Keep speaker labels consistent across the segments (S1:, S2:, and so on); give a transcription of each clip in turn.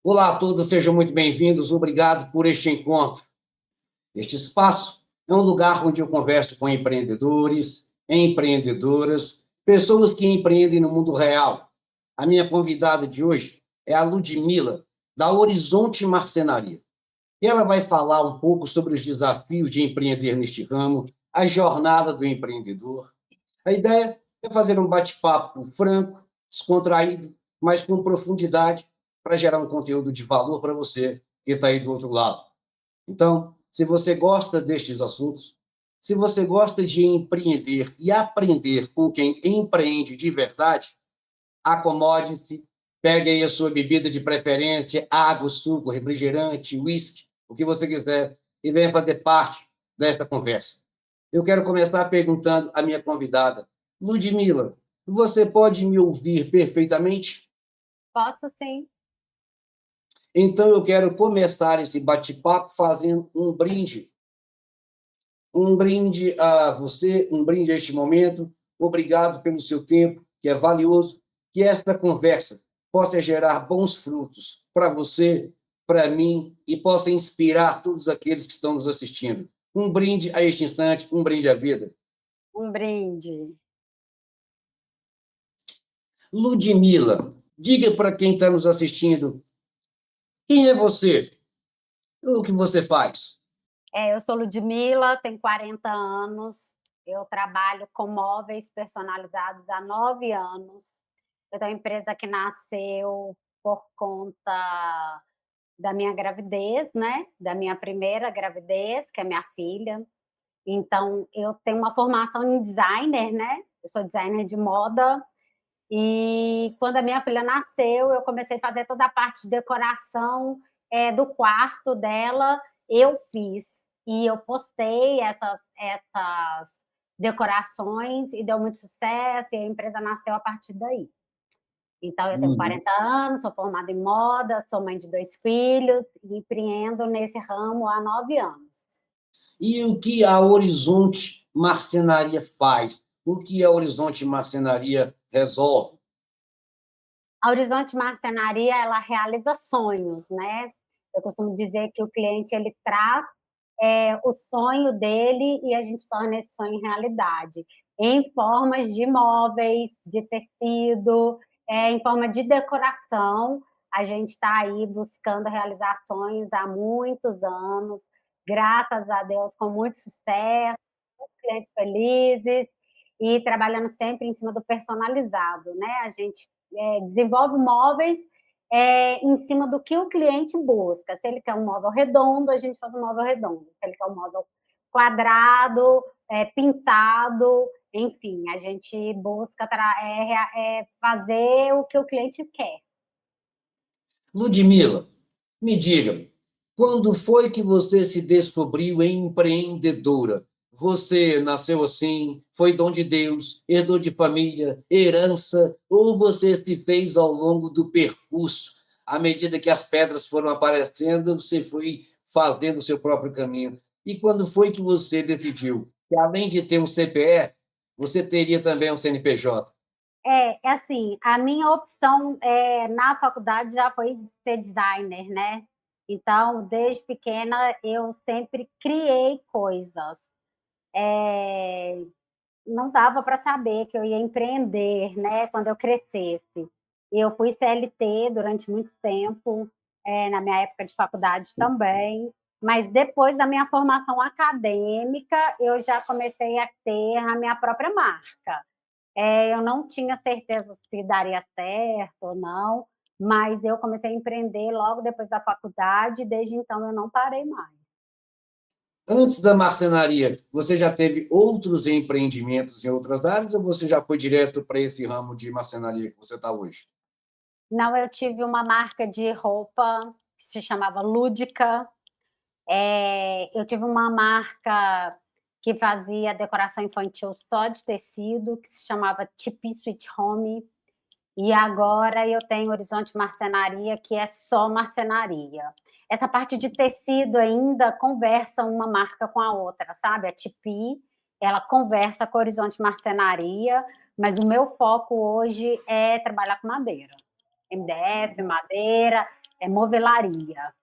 S1: Olá a todos, sejam muito bem-vindos. Obrigado por este encontro. Este espaço é um lugar onde eu converso com empreendedores, empreendedoras, pessoas que empreendem no mundo real. A minha convidada de hoje é a Ludmila, da Horizonte Marcenaria. E ela vai falar um pouco sobre os desafios de empreender neste ramo, a jornada do empreendedor. A ideia é fazer um bate-papo franco, descontraído, mas com profundidade, para gerar um conteúdo de valor para você que está aí do outro lado. Então, se você gosta destes assuntos, se você gosta de empreender e aprender com quem empreende de verdade, acomode-se, pegue aí a sua bebida de preferência, água, suco, refrigerante, uísque, o que você quiser, e venha fazer parte desta conversa. Eu quero começar perguntando à minha convidada, Ludmila, você pode me ouvir perfeitamente?
S2: Posso sim.
S1: Então eu quero começar esse bate-papo fazendo um brinde a você, um brinde a este momento. Obrigado pelo seu tempo, que é valioso, que esta conversa possa gerar bons frutos para você, para mim e possa inspirar todos aqueles que estão nos assistindo. Um brinde a este instante, um brinde à vida.
S2: Um brinde.
S1: Ludmila, diga para quem está nos assistindo, quem é você? O que você faz?
S2: Eu sou Ludmila, tenho 40 anos, eu trabalho com móveis personalizados há 9 anos. Eu tenho uma empresa que nasceu por conta da minha gravidez, né? Da minha primeira gravidez, que é minha filha. Então, eu tenho uma formação em designer, né? Eu sou designer de moda. E quando a minha filha nasceu, eu comecei a fazer toda a parte de decoração do quarto dela. Eu fiz e eu postei essas decorações e deu muito sucesso. E a empresa nasceu a partir daí. Então, eu tenho
S1: Uhum.
S2: 40 anos, sou formada em moda, sou mãe de 2 filhos e empreendo nesse ramo há 9 anos.
S1: E o que a Horizonte Marcenaria faz? O que a Horizonte Marcenaria resolve?
S2: A Horizonte Marcenaria, ela realiza sonhos, né? Eu costumo dizer que o cliente ele traz o sonho dele e a gente torna esse sonho realidade, em formas de móveis, de tecido, em forma de decoração. A gente está aí buscando realizar sonhos há muitos anos, graças a Deus, com muito sucesso, muitos clientes felizes e trabalhando sempre em cima do personalizado, né? A gente desenvolve móveis em cima do que o cliente busca. Se ele quer um móvel redondo, a gente faz um móvel redondo. Se ele quer um móvel quadrado, pintado, enfim, a gente busca fazer o que o cliente quer.
S1: Ludmila, me diga, quando foi que você se descobriu empreendedora? Você nasceu assim, foi dom de Deus, herdou de família, herança, ou você se fez ao longo do percurso? À medida que as pedras foram aparecendo, você foi fazendo o seu próprio caminho. E quando foi que você decidiu que, além de ter um CPF, você teria também um CNPJ?
S2: É assim, a minha opção na faculdade já foi ser designer, né? Então, desde pequena, eu sempre criei coisas. É, não dava para saber que eu ia empreender, né, quando eu crescesse. Eu fui CLT durante muito tempo, na minha época de faculdade também, mas depois da minha formação acadêmica, eu já comecei a ter a minha própria marca. Eu não tinha certeza se daria certo ou não, mas eu comecei a empreender logo depois da faculdade, e desde então eu não parei mais.
S1: Antes da marcenaria, você já teve outros empreendimentos em outras áreas ou você já foi direto para esse ramo de marcenaria que você está hoje?
S2: Não, eu tive uma marca de roupa que se chamava Lúdica. Eu tive uma marca que fazia decoração infantil só de tecido, que se chamava Tipi Sweet Home. E agora eu tenho Horizonte Marcenaria, que é só marcenaria. Essa parte de tecido ainda conversa uma marca com a outra, sabe? A Tipi, ela conversa com a Horizonte Marcenaria, mas o meu foco hoje é trabalhar com madeira. MDF, madeira, movelaria.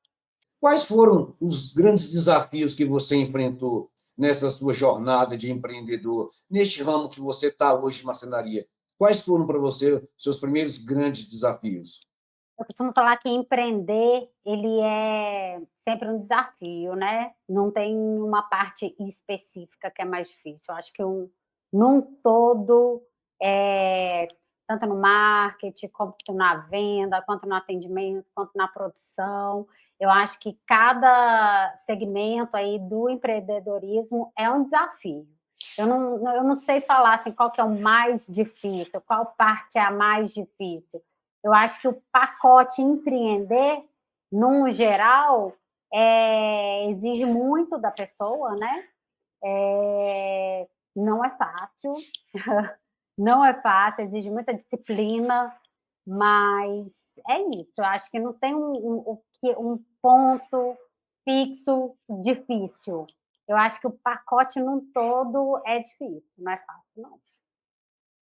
S1: Quais foram os grandes desafios que você enfrentou nessa sua jornada de empreendedor, neste ramo que você está hoje, marcenaria? Quais foram para você seus primeiros grandes desafios?
S2: Eu costumo falar que empreender, ele é sempre um desafio, né, não tem uma parte específica que é mais difícil. Eu acho que num todo, tanto no marketing, quanto na venda, quanto no atendimento, quanto na produção, eu acho que cada segmento aí do empreendedorismo é um desafio. Eu não sei falar, assim, qual que é o mais difícil, qual parte é a mais difícil. Eu acho que o pacote empreender, num geral, exige muito da pessoa, né. Não é fácil, não é fácil, exige muita disciplina, mas é isso, eu acho que não tem um ponto fixo difícil. Eu acho que o pacote num todo é difícil, não é fácil não.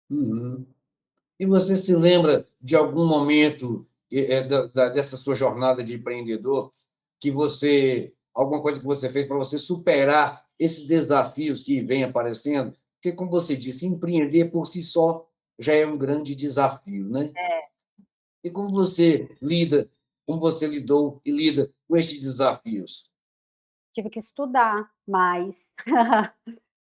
S1: Uhum. E você se lembra de algum momento dessa sua jornada de empreendedor que você, alguma coisa que você fez para você superar esses desafios que vêm aparecendo? Porque, como você disse, empreender por si só já é um grande desafio, né?
S2: É.
S1: E como você lida, como você lidou e lida com estes desafios?
S2: Tive que estudar mais.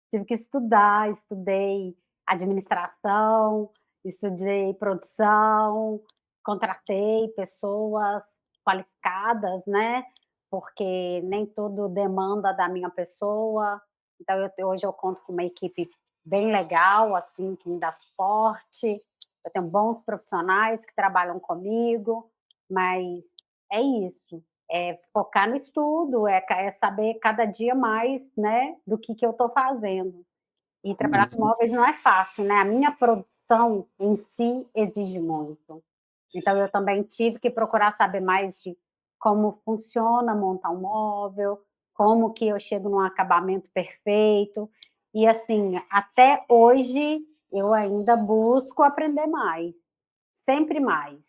S2: Tive que estudar, estudei administração, estudei produção, contratei pessoas qualificadas, né, porque nem tudo demanda da minha pessoa, então hoje eu conto com uma equipe bem legal, assim, que me dá suporte, eu tenho bons profissionais que trabalham comigo, mas é isso, é focar no estudo, é saber cada dia mais, né, do que eu estou fazendo. E trabalhar com
S1: Uhum.
S2: móveis não é fácil, né, a minha produção em si exige muito. Então eu também tive que procurar saber mais de como funciona montar um móvel, como que eu chego num acabamento perfeito, e assim, até hoje eu ainda busco aprender mais, sempre mais.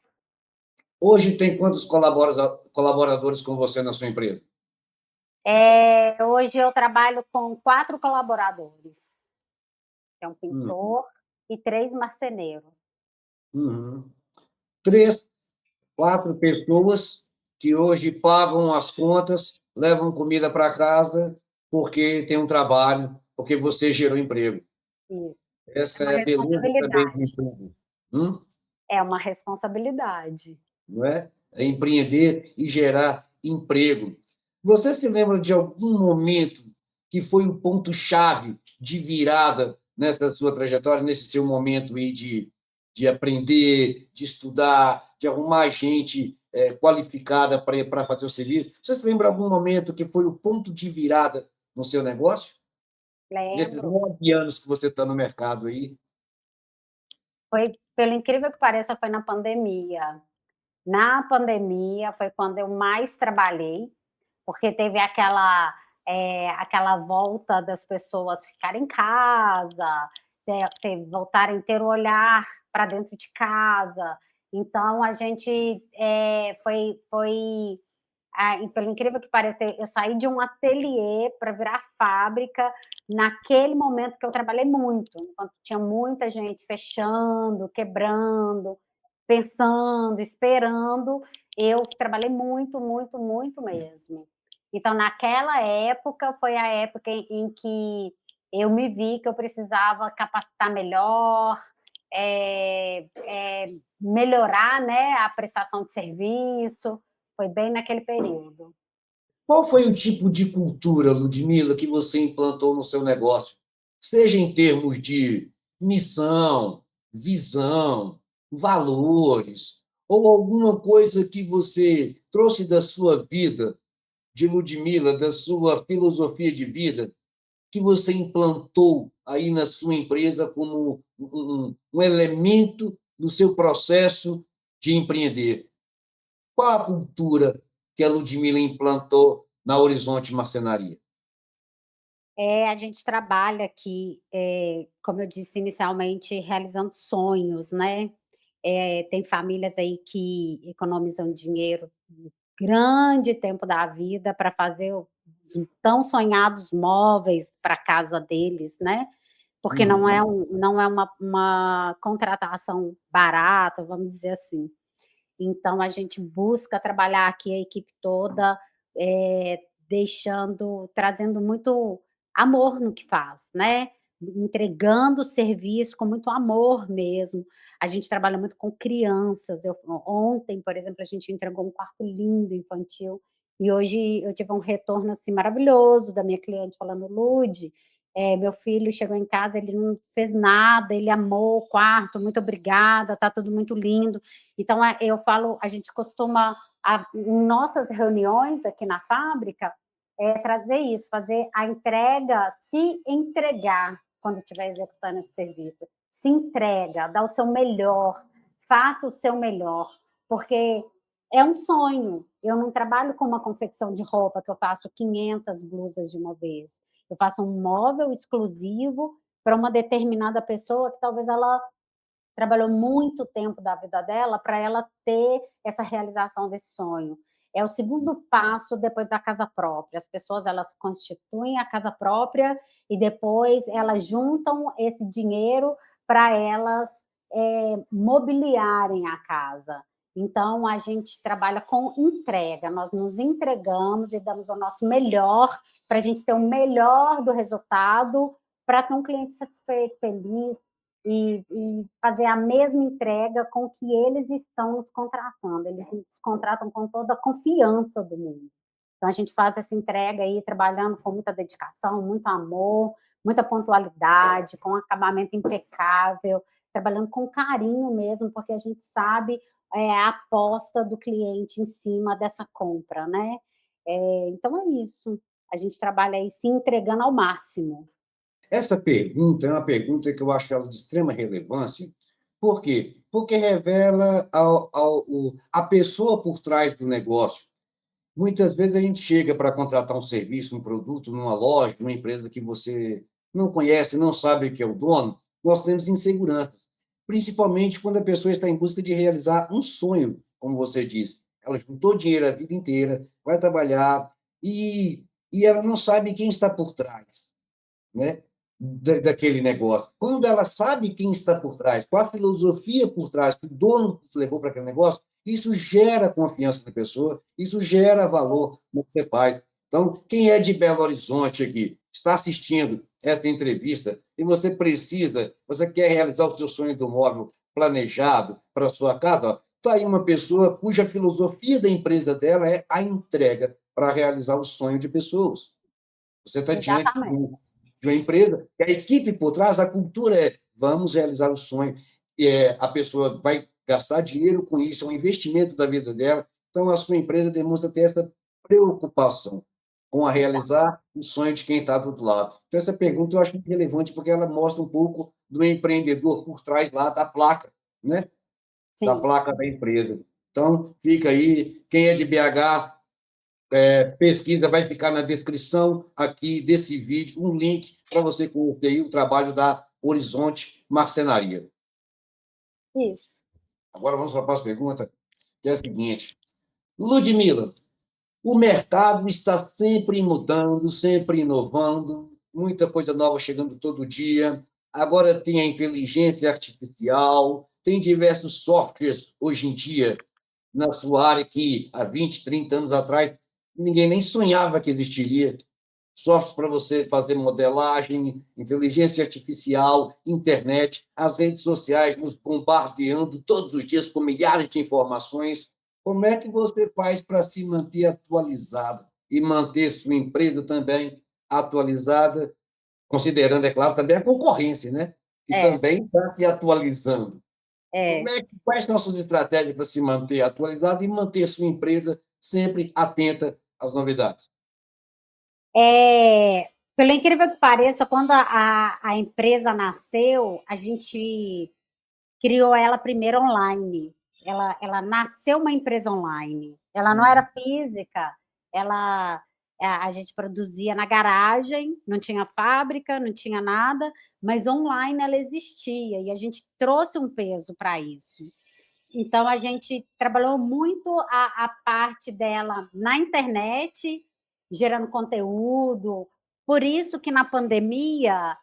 S1: Hoje tem quantos colaboradores com você na sua empresa?
S2: Hoje eu trabalho com 4 colaboradores, é um
S1: Uhum.
S2: pintor e 3 marceneiros.
S1: Uhum. 3, 4 pessoas que hoje pagam as contas, levam comida para casa, porque tem um trabalho, porque você gerou emprego.
S2: Isso. É
S1: Essa
S2: uma
S1: é a beleza também do
S2: responsabilidade.
S1: emprego. Hum?
S2: É uma responsabilidade.
S1: Não é? É empreender e gerar emprego. Você se lembra de algum momento que foi o ponto-chave de virada nessa sua trajetória, nesse seu momento aí de aprender, de estudar, de arrumar gente qualificada para fazer o serviço? Você se lembra de algum momento que foi o ponto de virada no seu negócio? Nesses
S2: Lembro.
S1: 9 anos que você está no mercado aí?
S2: Foi, pelo incrível que pareça, foi na pandemia. Na pandemia foi quando eu mais trabalhei, porque teve aquela volta das pessoas ficarem em casa, voltarem a ter o olhar para dentro de casa. Então a gente, foi e pelo incrível que pareça, eu saí de um ateliê para virar fábrica naquele momento que eu trabalhei muito, enquanto tinha muita gente fechando, quebrando, pensando, esperando, eu trabalhei muito, muito, muito mesmo. Então, naquela época, foi a época em que eu me vi que eu precisava capacitar melhor, melhorar, né, a prestação de serviço, foi bem naquele período.
S1: Qual foi o tipo de cultura, Ludmila, que você implantou no seu negócio? Seja em termos de missão, visão, valores, ou alguma coisa que você trouxe da sua vida, de Ludmila, da sua filosofia de vida, que você implantou aí na sua empresa como um elemento do seu processo de empreender? Qual a cultura que a Ludmila implantou na Horizonte Marcenaria?
S2: A gente trabalha aqui, como eu disse inicialmente, realizando sonhos, né. Tem famílias aí que economizam dinheiro grande tempo da vida para fazer os tão sonhados móveis para a casa deles, né, porque
S1: Uhum.
S2: não é uma contratação barata, vamos dizer assim. Então a gente busca trabalhar aqui a equipe toda, trazendo muito amor no que faz, né, entregando o serviço com muito amor mesmo. A gente trabalha muito com crianças, ontem, por exemplo, a gente entregou um quarto lindo infantil, e hoje eu tive um retorno, assim, maravilhoso da minha cliente falando: "Lude, meu filho chegou em casa, ele não fez nada, ele amou o quarto, muito obrigada, tá tudo muito lindo". Então, eu falo, a gente costuma, em nossas reuniões aqui na fábrica, trazer isso, fazer a entrega, se entregar quando estiver executando esse serviço. Se entrega, dá o seu melhor, faça o seu melhor, porque é um sonho. Eu não trabalho com uma confecção de roupa que eu faço 500 blusas de uma vez. Eu faço um móvel exclusivo para uma determinada pessoa que talvez ela trabalhou muito tempo da vida dela para ela ter essa realização desse sonho. É o segundo passo depois da casa própria. As pessoas, elas constituem a casa própria e depois elas juntam esse dinheiro para elas, mobiliarem a casa. Então a gente trabalha com entrega, nós nos entregamos e damos o nosso melhor para a gente ter o melhor do resultado, para ter um cliente satisfeito, feliz, e fazer a mesma entrega com que eles estão nos contratando. Eles nos contratam com toda a confiança do mundo. Então a gente faz essa entrega aí trabalhando com muita dedicação, muito amor, muita pontualidade, com um acabamento impecável, trabalhando com carinho mesmo, porque a gente sabe, a aposta do cliente em cima dessa compra, né. Então é isso, a gente trabalha aí se entregando ao máximo.
S1: Essa pergunta é uma pergunta que eu acho ela de extrema relevância. Por quê? Porque revela a pessoa por trás do negócio. Muitas vezes a gente chega para contratar um serviço, um produto numa loja, numa empresa que você não conhece, não sabe que é o dono, nós temos inseguranças, principalmente quando a pessoa está em busca de realizar um sonho, como você disse. Ela juntou dinheiro a vida inteira, vai trabalhar e ela não sabe quem está por trás, né, daquele negócio. Quando ela sabe quem está por trás, qual a filosofia por trás, que o dono levou para aquele negócio, isso gera confiança na pessoa, isso gera valor no que você faz. Então, quem é de Belo Horizonte aqui, está assistindo essa entrevista e você quer realizar o seu sonho do móvel planejado para a sua casa, está aí uma pessoa cuja filosofia da empresa dela é a entrega para realizar o sonho de pessoas. Você está diante
S2: Exatamente.
S1: de uma empresa, que a equipe por trás, a cultura é vamos realizar o sonho. A pessoa vai gastar dinheiro com isso, é um investimento da vida dela. Então, a sua empresa demonstra ter essa preocupação com a realizar o sonho de quem está do outro lado. Então, essa pergunta eu acho muito relevante, porque ela mostra um pouco do empreendedor por trás lá da placa, né? Da
S2: Sim.
S1: placa da empresa. Então, fica aí, quem é de BH, pesquisa, vai ficar na descrição aqui desse vídeo um link para você conhecer aí o trabalho da Horizonte Marcenaria.
S2: Isso.
S1: Agora vamos para a próxima pergunta, que é a seguinte. Ludmila, o mercado está sempre mudando, sempre inovando, muita coisa nova chegando todo dia. Agora tem a inteligência artificial, tem diversos softwares hoje em dia na sua área que há 20, 30 anos atrás ninguém nem sonhava que existiria. Softwares para você fazer modelagem, inteligência artificial, internet, as redes sociais nos bombardeando todos os dias com milhares de informações. Como é que você faz para se manter atualizado e manter sua empresa também atualizada, considerando, é claro, também a concorrência, né? Que
S2: É,
S1: também está se atualizando.
S2: é.
S1: Quais são as suas estratégias para se manter atualizado e manter sua empresa sempre atenta às novidades?
S2: Pelo incrível que pareça, quando a empresa nasceu, a gente criou ela primeiro online. Ela nasceu uma empresa online. Ela não era física, ela a gente produzia na garagem, não tinha fábrica, não tinha nada, mas online ela existia e a gente trouxe um peso para isso. Então, a gente trabalhou muito a parte dela na internet, gerando conteúdo. Por isso que na pandemia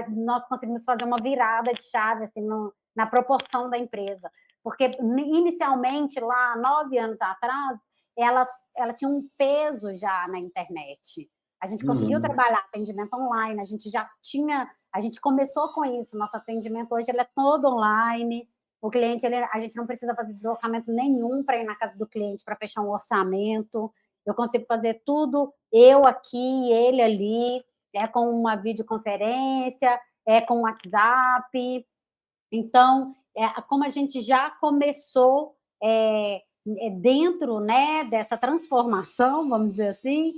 S2: nós conseguimos fazer uma virada de chave assim, na proporção da empresa. Porque inicialmente, lá 9 anos atrás, ela tinha um peso já na internet. A gente conseguiu trabalhar atendimento online, a gente começou com isso, nosso atendimento hoje ele é todo online. O cliente, a gente não precisa fazer deslocamento nenhum para ir na casa do cliente para fechar um orçamento. Eu consigo fazer tudo, eu aqui, ele ali, com uma videoconferência, com o WhatsApp. Então, como a gente já começou dentro, né, dessa transformação, vamos dizer assim,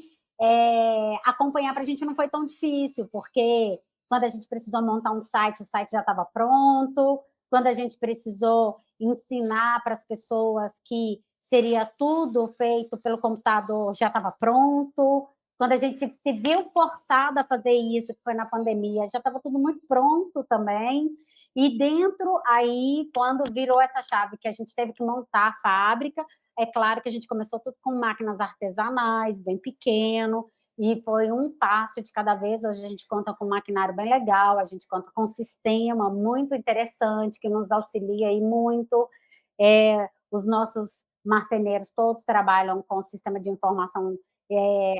S2: acompanhar para a gente não foi tão difícil, porque quando a gente precisou montar um site, o site já estava pronto. Quando a gente precisou ensinar para as pessoas que seria tudo feito pelo computador, já estava pronto. Quando a gente se viu forçada a fazer isso, que foi na pandemia, já estava tudo muito pronto também. E dentro, aí, quando virou essa chave, que a gente teve que montar a fábrica, é claro que a gente começou tudo com máquinas artesanais, bem pequeno, e foi um passo de cada vez. Hoje a gente conta com um maquinário bem legal, a gente conta com um sistema muito interessante, que nos auxilia aí muito. Os nossos marceneiros todos trabalham com o sistema de informação,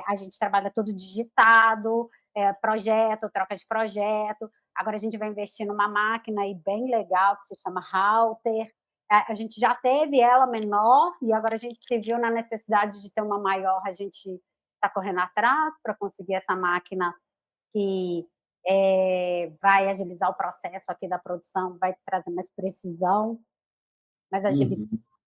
S2: a gente trabalha tudo digitado, projeto, troca de projeto. Agora a gente vai investir numa máquina aí bem legal, que se chama Halter. A gente já teve ela menor, e agora a gente se viu na necessidade de ter uma maior. A gente está correndo atrás para conseguir essa máquina que vai agilizar o processo aqui da produção, vai trazer mais precisão, mais agilidade,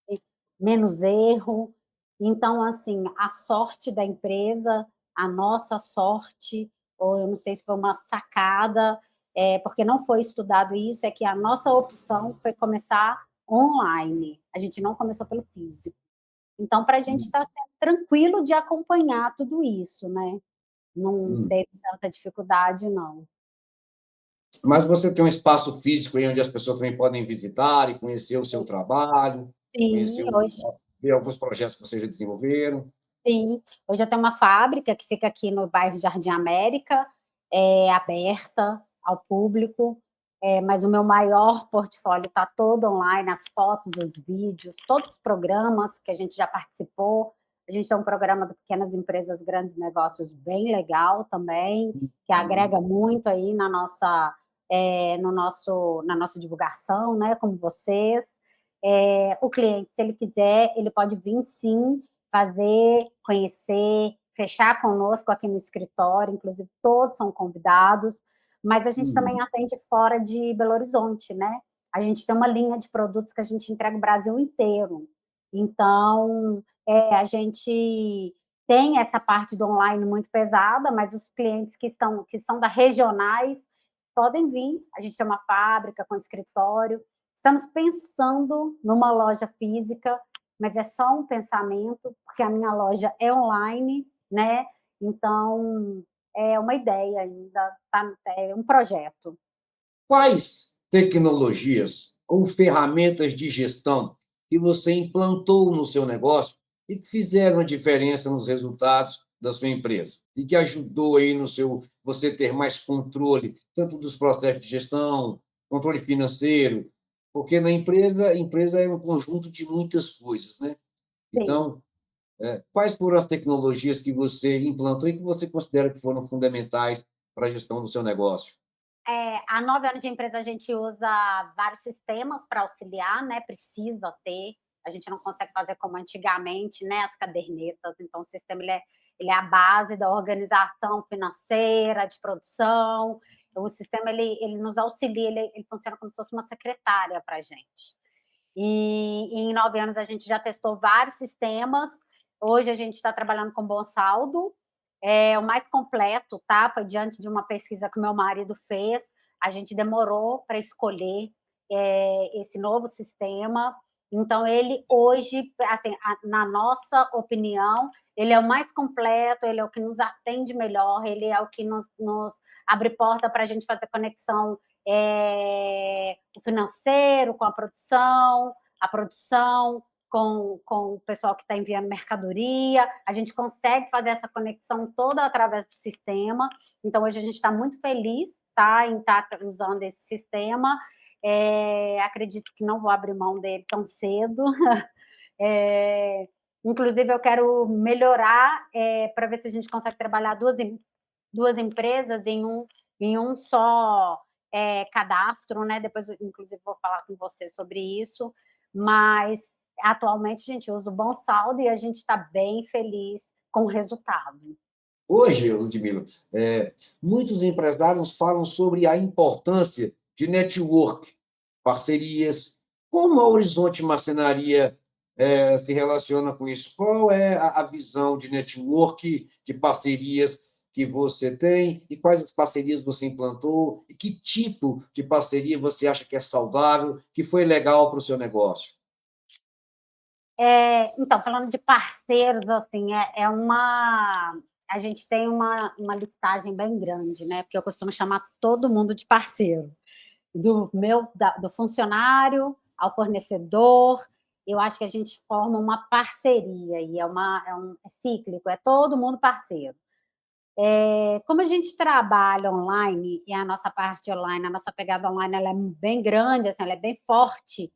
S1: Uhum.
S2: menos erro. Então, assim, a sorte da empresa, a nossa sorte, ou eu não sei se foi uma sacada, porque não foi estudado isso, é que a nossa opção foi começar online. A gente não começou pelo físico. Então, para a gente está sendo tranquilo de acompanhar tudo isso, né? Não
S1: Hum.
S2: teve tanta dificuldade, não.
S1: Mas você tem um espaço físico aí onde as pessoas também podem visitar e conhecer o seu trabalho,
S2: Sim,
S1: conhecer
S2: hoje
S1: ver alguns projetos que vocês já desenvolveram.
S2: sim. Hoje eu tenho uma fábrica que fica aqui no bairro Jardim América, aberta ao público, mas o meu maior portfólio está todo online, as fotos, os vídeos, todos os programas que a gente já participou. A gente tem um programa do Pequenas Empresas, Grandes Negócios bem legal também, que agrega muito aí na nossa divulgação, né, como vocês. O cliente, se ele quiser, ele pode vir sim, fazer, conhecer, fechar conosco aqui no escritório, inclusive todos são convidados, mas a gente também atende fora de Belo Horizonte, né? A gente tem uma linha de produtos que a gente entrega o Brasil inteiro. Então, a gente tem essa parte do online muito pesada, mas os clientes que são da regionais podem vir. A gente tem uma fábrica com escritório. Estamos pensando numa loja física, mas é só um pensamento, porque a minha loja é online, né? Então, é uma ideia ainda, é um projeto.
S1: Quais tecnologias ou ferramentas de gestão que você implantou no seu negócio e que fizeram a diferença nos resultados da sua empresa? E que ajudou aí no seu você ter mais controle, tanto dos processos de gestão, controle financeiro, porque na empresa, a empresa é um conjunto de muitas coisas, né?
S2: Sim.
S1: Então, quais foram as tecnologias que você implantou e que você considera que foram fundamentais para a gestão do seu negócio?
S2: Há 9 anos de empresa, a gente usa vários sistemas para auxiliar, né? Precisa ter. A gente não consegue fazer como antigamente, né? As cadernetas. Então, o sistema ele é a base da organização financeira, de produção. O sistema ele nos auxilia, ele funciona como se fosse uma secretária para a gente. E em 9 anos a gente já testou vários sistemas. Hoje a gente está trabalhando com Bom Saldo, o mais completo, tá? Foi diante de uma pesquisa que o meu marido fez. A gente demorou para escolher esse novo sistema. Então, ele hoje, assim, na nossa opinião, ele é o mais completo, ele é o que nos atende melhor, ele é o que nos abre porta para a gente fazer conexão o financeiro com a produção com o pessoal que está enviando mercadoria, a gente consegue fazer essa conexão toda através do sistema. Então, hoje a gente está muito feliz, tá, em estar usando esse sistema. Acredito que não vou abrir mão dele tão cedo. Inclusive, eu quero melhorar para ver se a gente consegue trabalhar duas empresas em um só cadastro, né? Depois, inclusive, vou falar com você sobre isso. Mas, atualmente, a gente usa o Bom Saldo e a gente está bem feliz com o resultado.
S1: Hoje, Ludmila, muitos empresários falam sobre a importância de network, parcerias. Como a Horizonte Marcenaria se relaciona com isso? Qual é a visão de network, de parcerias que você tem e quais as parcerias você implantou e que tipo de parceria você acha que é saudável, que foi legal para o seu negócio?
S2: Então, falando de parceiros, assim, a gente tem uma listagem bem grande, né? Porque eu costumo chamar todo mundo de parceiro, do funcionário ao fornecedor. Eu acho que a gente forma uma parceria e é cíclico, é todo mundo parceiro. Como a gente trabalha online e a nossa parte online, a nossa pegada online, ela é bem grande, assim, ela é bem forte.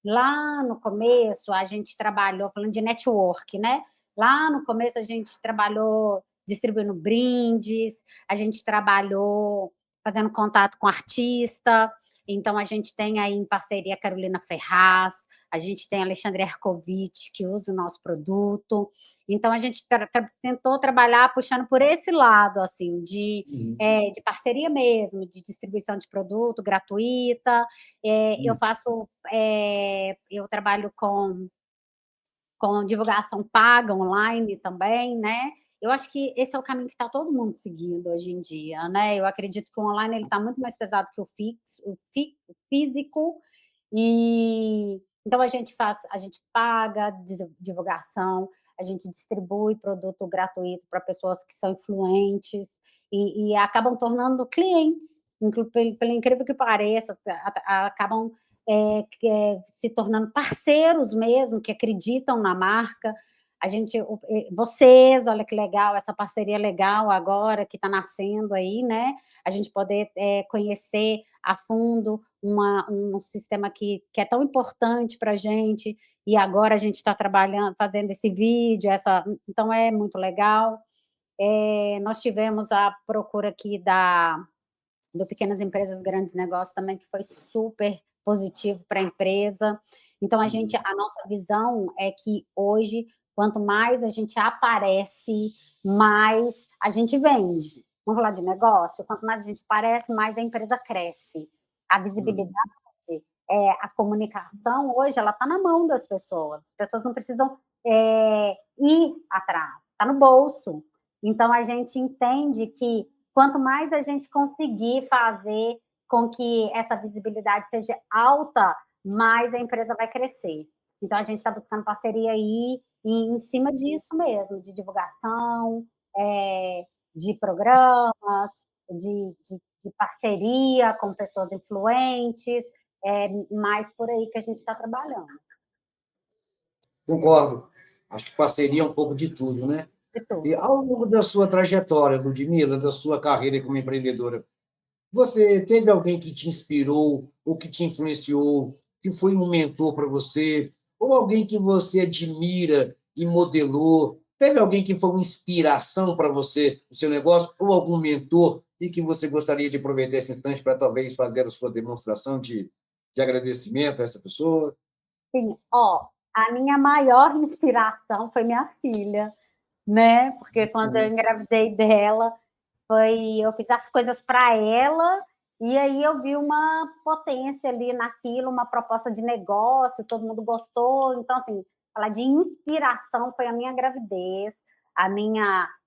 S2: Lá no começo, a gente trabalhou falando de network, né? Lá no começo, a gente trabalhou distribuindo brindes, a gente trabalhou fazendo contato com artista. Então, a gente tem aí em parceria a Carolina Ferraz, a gente tem a Alexandre Herkovitch, que usa o nosso produto. Então, a gente tentou trabalhar puxando por esse lado, assim, de parceria mesmo, de distribuição de produto gratuita. Eu trabalho com divulgação paga online também, né? Eu acho que esse é o caminho que está todo mundo seguindo hoje em dia, né? Eu acredito que o online ele está muito mais pesado que o físico, e então a gente paga divulgação, a gente distribui produto gratuito para pessoas que são influentes e acabam tornando clientes, pelo incrível que pareça, acabam se tornando parceiros mesmo, que acreditam na marca. Vocês, olha que legal, essa parceria legal agora que está nascendo aí, né? A gente poder conhecer a fundo um sistema que é tão importante para a gente, e agora a gente está trabalhando, fazendo esse vídeo, então é muito legal. Nós tivemos a procura aqui do Pequenas Empresas, Grandes Negócios também, que foi super positivo para a empresa. Então, a nossa visão é que hoje, quanto mais a gente aparece, mais a gente vende. Vamos falar de negócio? Quanto mais a gente aparece, mais a empresa cresce. A visibilidade, a comunicação, hoje, ela está na mão das pessoas. As pessoas não precisam ir atrás, está no bolso. Então, a gente entende que quanto mais a gente conseguir fazer com que essa visibilidade seja alta, mais a empresa vai crescer. Então, a gente está buscando parceria aí em cima disso mesmo, de divulgação, de programas, de parceria com pessoas influentes, mais por aí que a gente está trabalhando.
S1: Concordo. Acho que parceria é um pouco de tudo, né?
S2: De tudo.
S1: E ao longo da sua trajetória, Ludmila, da sua carreira como empreendedora, você teve alguém que te inspirou ou que te influenciou, que foi um mentor para você, ou alguém que você admira e modelou? Teve alguém que foi uma inspiração para você no seu negócio, ou algum mentor e que você gostaria de aproveitar esse instante para talvez fazer a sua demonstração de agradecimento a essa pessoa?
S2: Sim, a minha maior inspiração foi minha filha, né? Porque quando eu engravidei dela, eu fiz as coisas para ela, e aí eu vi uma potência ali naquilo, uma proposta de negócio, todo mundo gostou. Então, assim, falar de inspiração foi a minha gravidez,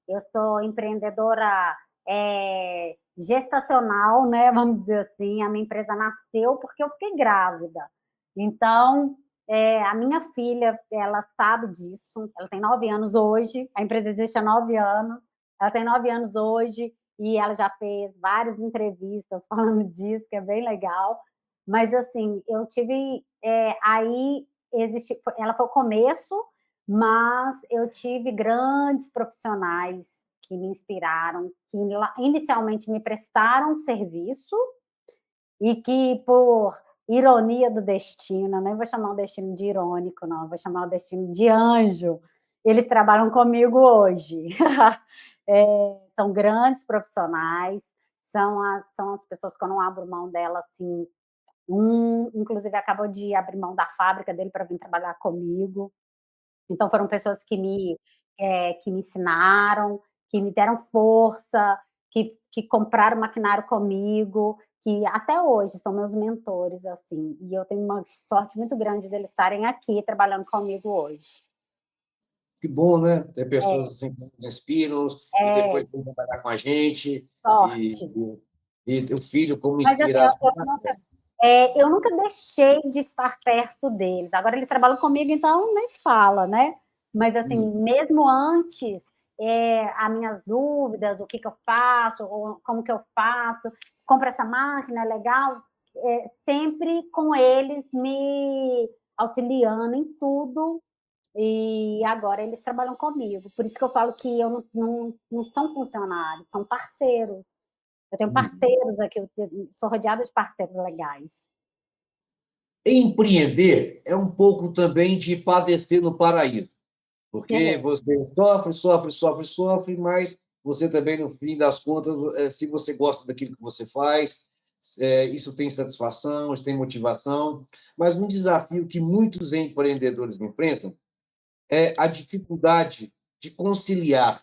S2: eu sou empreendedora gestacional, né? Vamos dizer assim, a minha empresa nasceu porque eu fiquei grávida. Então, a minha filha, ela sabe disso, ela tem 9 anos hoje, a empresa existe há 9 anos, ela tem 9 anos hoje, e ela já fez várias entrevistas falando disso, que é bem legal. Mas, assim, eu tive, aí existe ela foi o começo, mas eu tive grandes profissionais que me inspiraram, que inicialmente me prestaram serviço e que, por ironia do destino, nem vou chamar o destino de irônico, não, vou chamar o destino de anjo, eles trabalham comigo hoje. São grandes profissionais, são as pessoas que eu não abro mão dela, assim. Inclusive, acabou de abrir mão da fábrica dele para vir trabalhar comigo. Então, foram pessoas que me ensinaram, que me deram força, que compraram maquinário comigo, que até hoje são meus mentores, assim, e eu tenho uma sorte muito grande deles estarem aqui trabalhando comigo hoje.
S1: Que bom, né? Ter
S2: É,
S1: pessoas assim que nos inspiram e
S2: é,
S1: depois vão trabalhar com a gente e,
S2: sorte.
S1: e o filho como
S2: Mas, assim, eu
S1: inspiração.
S2: eu nunca eu nunca deixei de estar perto deles. Agora eles trabalham comigo, então nem se fala, né. Mas, assim,
S1: Hum.
S2: mesmo antes, as minhas dúvidas, o que que eu faço, ou como que eu faço, compro essa máquina, é legal, sempre com eles me auxiliando em tudo, e agora eles trabalham comigo. Por isso que eu falo que eu não são funcionários, são parceiros. Eu tenho
S1: Hum.
S2: parceiros aqui, eu sou rodeada de parceiros legais.
S1: Empreender é um pouco também de padecer no paraíso, porque
S2: É,
S1: você sofre, sofre, sofre, sofre, mas você também, no fim das contas, se você gosta daquilo que você faz, isso tem satisfação, isso tem motivação. Mas um desafio que muitos empreendedores enfrentam é a dificuldade de conciliar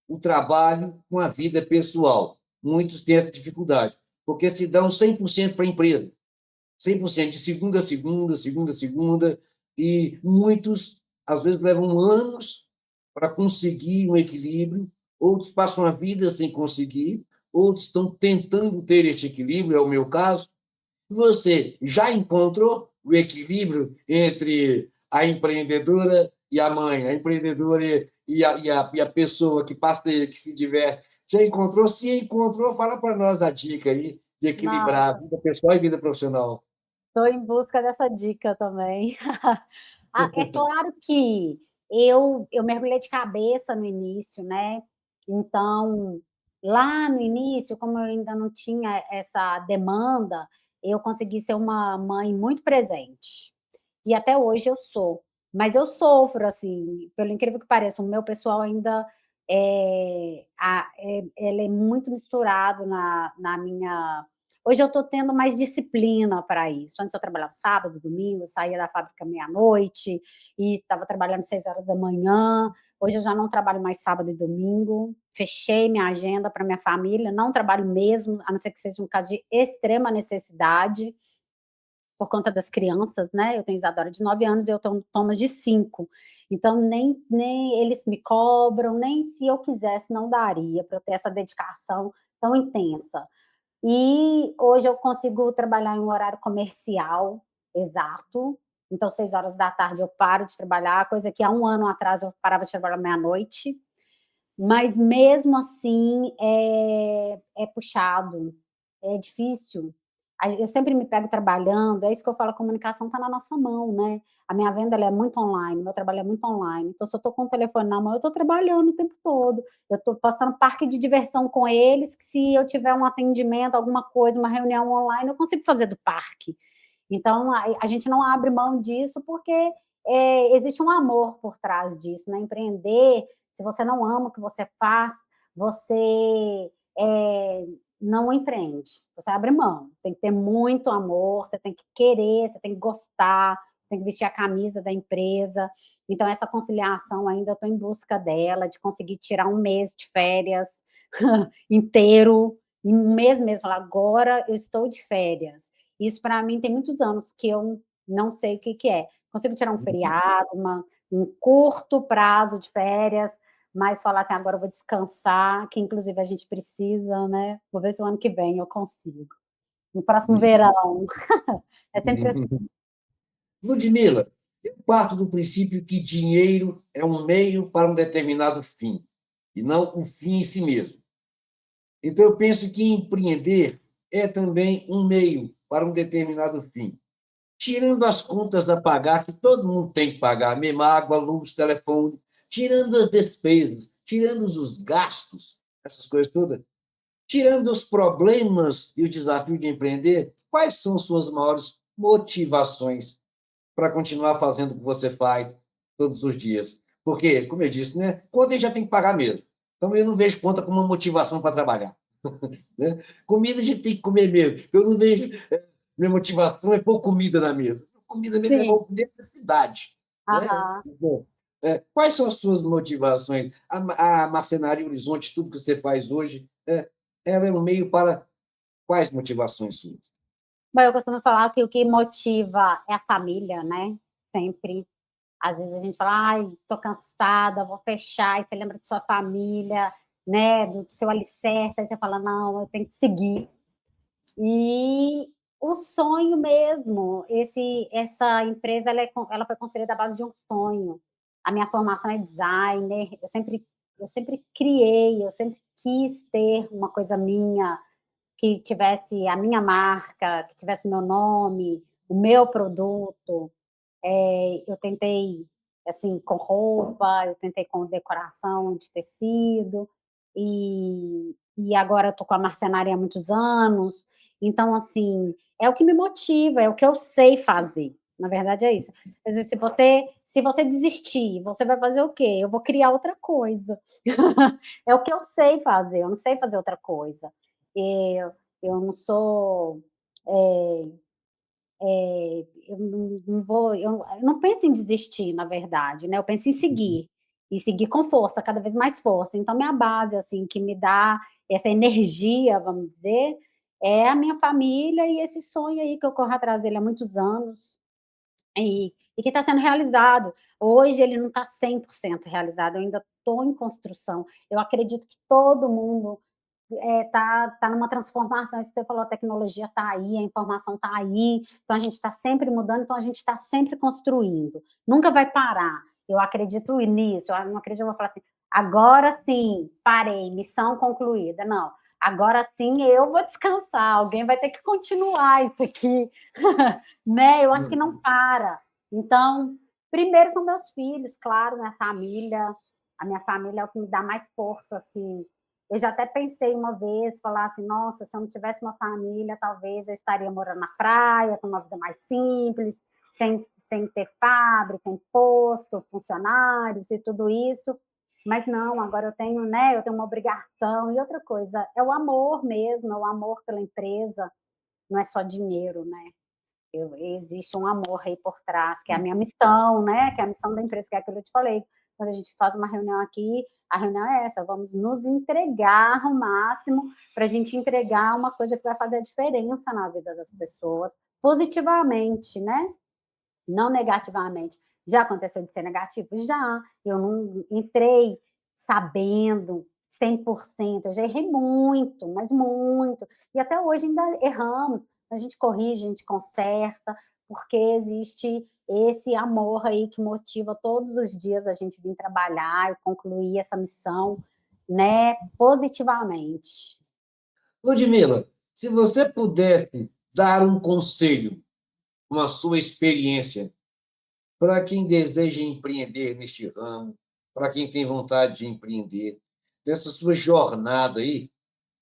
S1: o trabalho com a vida pessoal. Muitos têm essa dificuldade, porque se dão 100% para a empresa, 100% de segunda a segunda, segunda a segunda, e muitos, às vezes, levam anos para conseguir um equilíbrio, outros passam a vida sem conseguir, outros estão tentando ter este equilíbrio, é o meu caso. Você já encontrou o equilíbrio entre a empreendedora e a mãe, a empreendedora e a pessoa que passa, que se diverte? Já encontrou? Se encontrou, fala para nós a dica aí de equilibrar a
S2: nossa,
S1: vida pessoal e vida profissional.
S2: estou em busca dessa dica também. É claro que eu mergulhei de cabeça no início, né, então, lá no início, como eu ainda não tinha essa demanda, eu consegui ser uma mãe muito presente. E até hoje eu sou. Mas eu sofro, assim, pelo incrível que pareça, o meu pessoal ainda, ele é muito misturado na minha. Hoje eu estou tendo mais disciplina para isso. Antes eu trabalhava sábado, domingo, saía da fábrica meia-noite e estava trabalhando 6 horas da manhã. Hoje eu já não trabalho mais sábado e domingo. Fechei minha agenda para minha família, não trabalho mesmo, a não ser que seja um caso de extrema necessidade, por conta das crianças, né, eu tenho Isadora de 9 anos e eu tenho Thomas de 5, então nem eles me cobram, nem se eu quisesse não daria para eu ter essa dedicação tão intensa. E hoje eu consigo trabalhar em um horário comercial exato, então 6 horas da tarde eu paro de trabalhar, coisa que há um ano atrás eu parava de trabalhar meia-noite, mas mesmo assim é puxado, é difícil. Eu sempre me pego trabalhando, é isso que eu falo, a comunicação está na nossa mão, né. A minha venda ela é muito online, meu trabalho é muito online, então se eu estou com o telefone na mão, eu estou trabalhando o tempo todo. Posso estar no parque de diversão com eles, que se eu tiver um atendimento, alguma coisa, uma reunião online, eu consigo fazer do parque. Então a gente não abre mão disso, porque, existe um amor por trás disso, né. Empreender, se você não ama o que você faz, você, não empreende, você abre mão. Tem que ter muito amor, você tem que querer, você tem que gostar, você tem que vestir a camisa da empresa. Então essa conciliação ainda eu estou em busca dela, de conseguir tirar um mês de férias inteiro, em um mês mesmo, falar: "Agora eu estou de férias". Isso para mim tem muitos anos que eu não sei o que que é. Consigo tirar um feriado, um curto prazo de férias, mas falar assim: "Agora eu vou descansar", que inclusive a gente precisa, né. Vou ver se o ano que vem eu consigo. No próximo verão. É sempre assim.
S1: Ludmila, eu parto do princípio que dinheiro é um meio para um determinado fim, e não o fim em si mesmo. Então, eu penso que empreender é também um meio para um determinado fim. Tirando as contas a pagar, que todo mundo tem que pagar, mesmo água, luz, telefone, tirando as despesas, tirando os gastos, essas coisas todas, tirando os problemas e o desafio de empreender, quais são suas maiores motivações para continuar fazendo o que você faz todos os dias? Porque, como eu disse, né, conta a gente já tem que pagar mesmo. Então, eu não vejo conta como uma motivação para trabalhar. Né? Comida a gente tem que comer mesmo. Então, eu não vejo. Minha motivação é pôr comida na mesa. Comida mesmo é
S2: Sim.
S1: uma necessidade. Né?
S2: Aham.
S1: Bom, quais são as suas motivações? A Marcenaria Horizonte, tudo que você faz hoje, ela é um meio para quais motivações suas?
S2: Bom, eu costumo falar que o que motiva é a família, né? Sempre. Às vezes a gente fala, ai, tô cansada, vou fechar, e você lembra de sua família, né? Do seu alicerce, aí você fala, não, eu tenho que seguir. E o sonho mesmo, essa empresa ela foi construída à base de um sonho. A minha formação é designer, eu sempre criei, eu sempre quis ter uma coisa minha, que tivesse a minha marca, que tivesse o meu nome, o meu produto. Eu tentei, assim, com roupa, eu tentei com decoração de tecido, e agora eu tô com a marcenaria há muitos anos, então, assim, é o que me motiva, é o que eu sei fazer, na verdade é isso. Às vezes, se você desistir, você vai fazer o quê? Eu vou criar outra coisa. É o que eu sei fazer, eu não sei fazer outra coisa. Eu não sou, eh eu não penso em desistir, na verdade, né, eu penso em seguir, e seguir com força, cada vez mais força. Então minha base, assim, que me dá essa energia, vamos dizer, é a minha família e esse sonho aí que eu corro atrás dele há muitos anos, e que está sendo realizado. Hoje ele não está 100% realizado, eu ainda estou em construção. Eu acredito que todo mundo tá numa transformação, isso que você falou, a tecnologia está aí, a informação está aí, então a gente está sempre mudando, então a gente está sempre construindo, nunca vai parar. Eu acredito nisso, eu não acredito, eu vou falar assim, agora sim, parei, missão concluída, não. Agora sim eu vou descansar, alguém vai ter que continuar isso aqui, né? Eu acho que não para. Então, primeiro são meus filhos, claro, minha família. A minha família é o que me dá mais força, assim, eu já até pensei uma vez, falar assim: "Nossa, se eu não tivesse uma família, talvez eu estaria morando na praia, com uma vida mais simples, sem ter fábrica, imposto, funcionários e tudo isso". Mas não, agora eu tenho, né, eu tenho uma obrigação. E outra coisa, é o amor mesmo, é o amor pela empresa, não é só dinheiro, né. Existe um amor aí por trás, que é a minha missão, né, que é a missão da empresa, que é aquilo que eu te falei. Quando a gente faz uma reunião aqui, a reunião é essa, vamos nos entregar ao máximo para a gente entregar uma coisa que vai fazer a diferença na vida das pessoas, positivamente, né, não negativamente. Já aconteceu de ser negativo? Já. Eu não entrei sabendo 100%, eu já errei muito, mas muito. E até hoje ainda erramos, a gente corrige, a gente conserta, porque existe esse amor aí que motiva todos os dias a gente vir trabalhar e concluir essa missão, né, positivamente.
S1: Ludmila, se você pudesse dar um conselho com a sua experiência para quem deseja empreender neste ramo, para quem tem vontade de empreender, nessa sua jornada aí,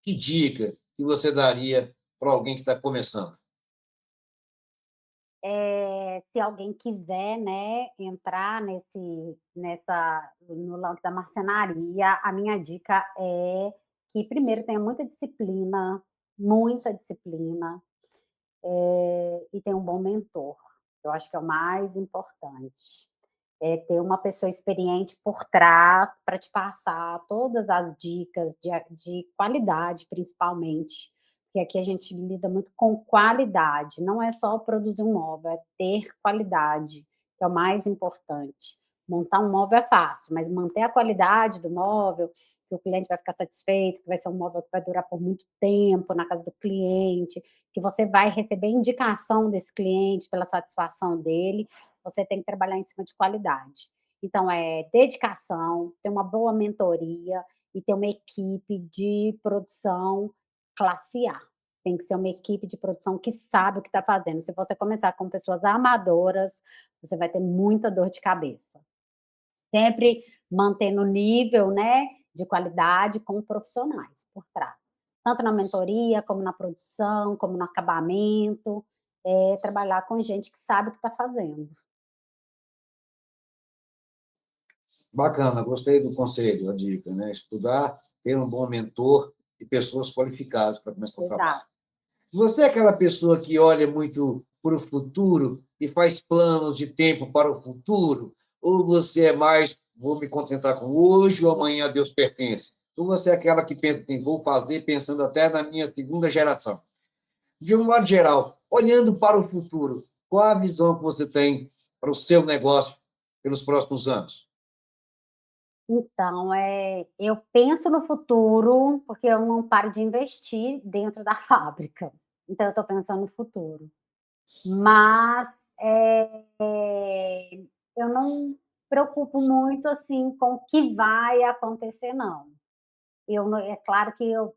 S1: que dica que você daria para alguém que está começando?
S2: Se alguém quiser, né, entrar no lance da marcenaria, a minha dica é que primeiro tenha muita disciplina, e tenha um bom mentor. Eu acho que é o mais importante. É ter uma pessoa experiente por trás para te passar todas as dicas de qualidade, principalmente, porque aqui a gente lida muito com qualidade, não é só produzir um móvel, é ter qualidade, que é o mais importante. Montar um móvel é fácil, mas manter a qualidade do móvel, que o cliente vai ficar satisfeito, que vai ser um móvel que vai durar por muito tempo na casa do cliente, que você vai receber indicação desse cliente pela satisfação dele, você tem que trabalhar em cima de qualidade. Então, é dedicação, ter uma boa mentoria e ter uma equipe de produção classe A. Tem que ser uma equipe de produção que sabe o que está fazendo. Se você começar com pessoas amadoras, você vai ter muita dor de cabeça. Sempre mantendo o nível, né, de qualidade com profissionais por trás. Tanto na mentoria, como na produção, como no acabamento, trabalhar com gente que sabe o que está fazendo.
S1: Bacana, gostei do conselho, a dica, né? Estudar, ter um bom mentor e pessoas qualificadas para começar o trabalho.
S2: Exato.
S1: Você é aquela pessoa que olha muito para o futuro e faz planos de tempo para o futuro? Ou você é mais, vou me concentrar com hoje ou amanhã a Deus pertence? Ou você é aquela que pensa assim, vou fazer pensando até na minha segunda geração? De um modo geral, olhando para o futuro, qual a visão que você tem para o seu negócio pelos próximos anos?
S2: Então, eu penso no futuro, porque eu não paro de investir dentro da fábrica, então eu estou pensando no futuro. Mas, eu não preocupo muito, assim, com o que vai acontecer não. Eu não é claro que eu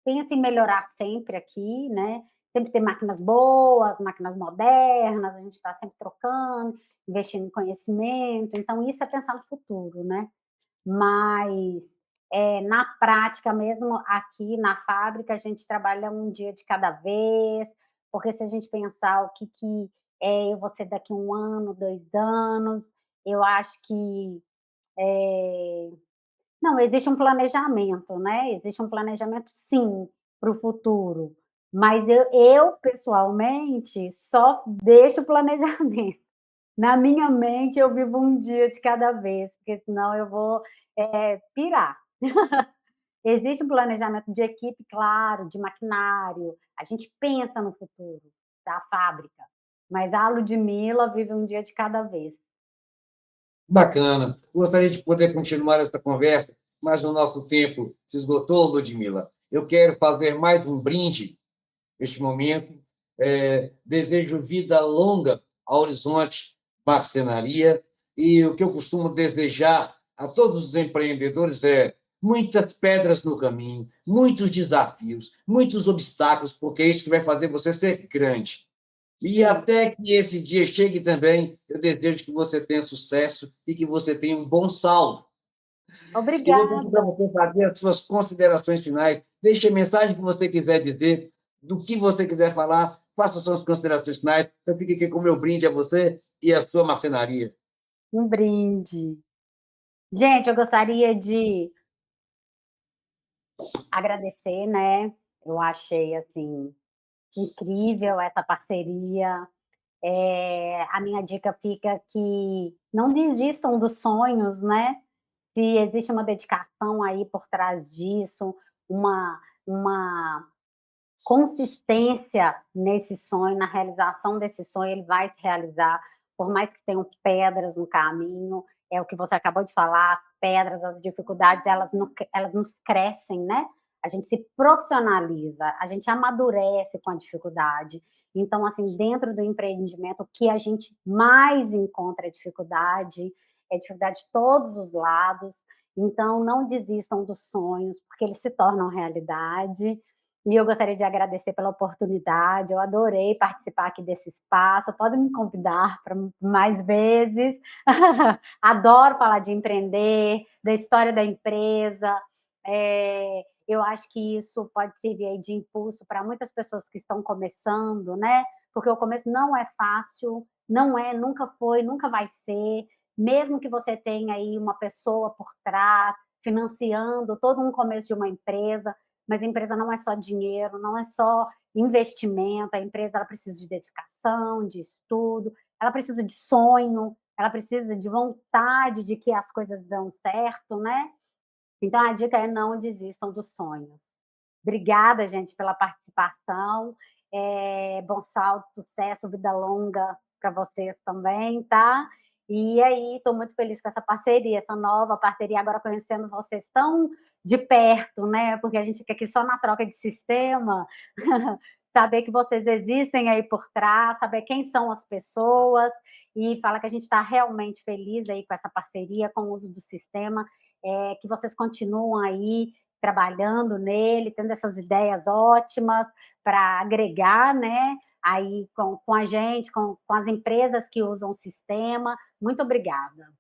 S2: penso em melhorar sempre aqui, né, sempre ter máquinas boas, máquinas modernas, a gente está sempre trocando, investindo em conhecimento, então isso é pensar no futuro, né. Mas, na prática mesmo, aqui na fábrica, a gente trabalha um dia de cada vez, porque se a gente pensar o que eu vou ser daqui 1 ano, 2 anos, eu acho que, eh não, existe um planejamento, né, existe um planejamento sim, para o futuro, mas eu pessoalmente só deixo o planejamento. Na minha mente eu vivo um dia de cada vez, porque senão eu vou, pirar. Existe um planejamento de equipe, claro, de maquinário, a gente pensa no futuro da fábrica, mas a Ludmilla vive um dia de cada vez.
S1: Bacana. Gostaria de poder continuar esta conversa, mas o nosso tempo se esgotou, Ludmila. Eu quero fazer mais um brinde neste momento. Desejo vida longa ao Horizonte Marcenaria e o que eu costumo desejar a todos os empreendedores é muitas pedras no caminho, muitos desafios, muitos obstáculos, porque é isso que vai fazer você ser grande. E
S2: Sim,
S1: até que esse dia chegue também, eu desejo que você tenha sucesso e que você tenha um bom saldo. E vou pedir para
S2: obrigada.
S1: você fazer as suas considerações finais. Deixe a mensagem que você quiser dizer, do que você quiser falar, faça as suas considerações finais. Eu fico aqui com o meu brinde a você e a sua marcenaria.
S2: Um brinde. Gente, eu gostaria de agradecer, né, eu achei, assim, incrível essa parceria. A minha dica fica que não desistam dos sonhos, né, se existe uma dedicação aí por trás disso, uma consistência nesse sonho, na realização desse sonho, ele vai se realizar, por mais que tenham pedras no caminho, é o que você acabou de falar, as pedras, as dificuldades, elas nos crescem, né, a gente se profissionaliza, a gente amadurece com a dificuldade. Então, assim, dentro do empreendimento, o que a gente mais encontra é dificuldade de todos os lados, então não desistam dos sonhos, porque eles se tornam realidade, e eu gostaria de agradecer pela oportunidade, eu adorei participar aqui desse espaço, pode me convidar para mais vezes. Adoro falar de empreender, da história da empresa, eu acho que isso pode servir aí de impulso para muitas pessoas que estão começando, né, porque o começo não é fácil, não é, nunca foi, nunca vai ser, mesmo que você tenha aí uma pessoa por trás, financiando todo um começo de uma empresa, mas a empresa não é só dinheiro, não é só investimento, a empresa ela precisa de dedicação, de estudo, ela precisa de sonho, ela precisa de vontade de que as coisas dão certo, né. Então a dica é não desistam dos sonhos. Obrigada, gente, pela participação, bom salto, sucesso, vida longa para vocês também, tá. E aí, estou muito feliz com essa parceria, essa nova parceria, agora conhecendo vocês tão de perto, né, porque a gente fica aqui só na troca de sistema, saber que vocês existem aí por trás, saber quem são as pessoas, e falar que a gente está realmente feliz aí com essa parceria, com o uso do sistema, que vocês continuam aí trabalhando nele, tendo essas ideias ótimas para agregar, né, aí com a gente, com as empresas que usam o sistema. Muito obrigada.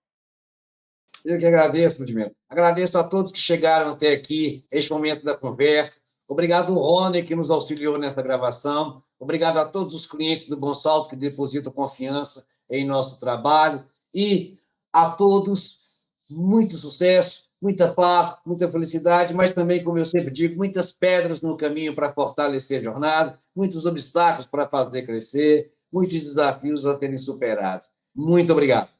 S1: Eu que agradeço, Ludmila. Agradeço a todos que chegaram até aqui, este momento da conversa. Obrigado, Rony, que nos auxiliou nessa gravação. Obrigado a todos os clientes do Bonsalto que depositam confiança em nosso trabalho. E a todos, muito sucesso, muita paz, muita felicidade, mas também, como eu sempre digo, muitas pedras no caminho para fortalecer a jornada, muitos obstáculos para fazer crescer, muitos desafios a serem superados. Muito obrigado.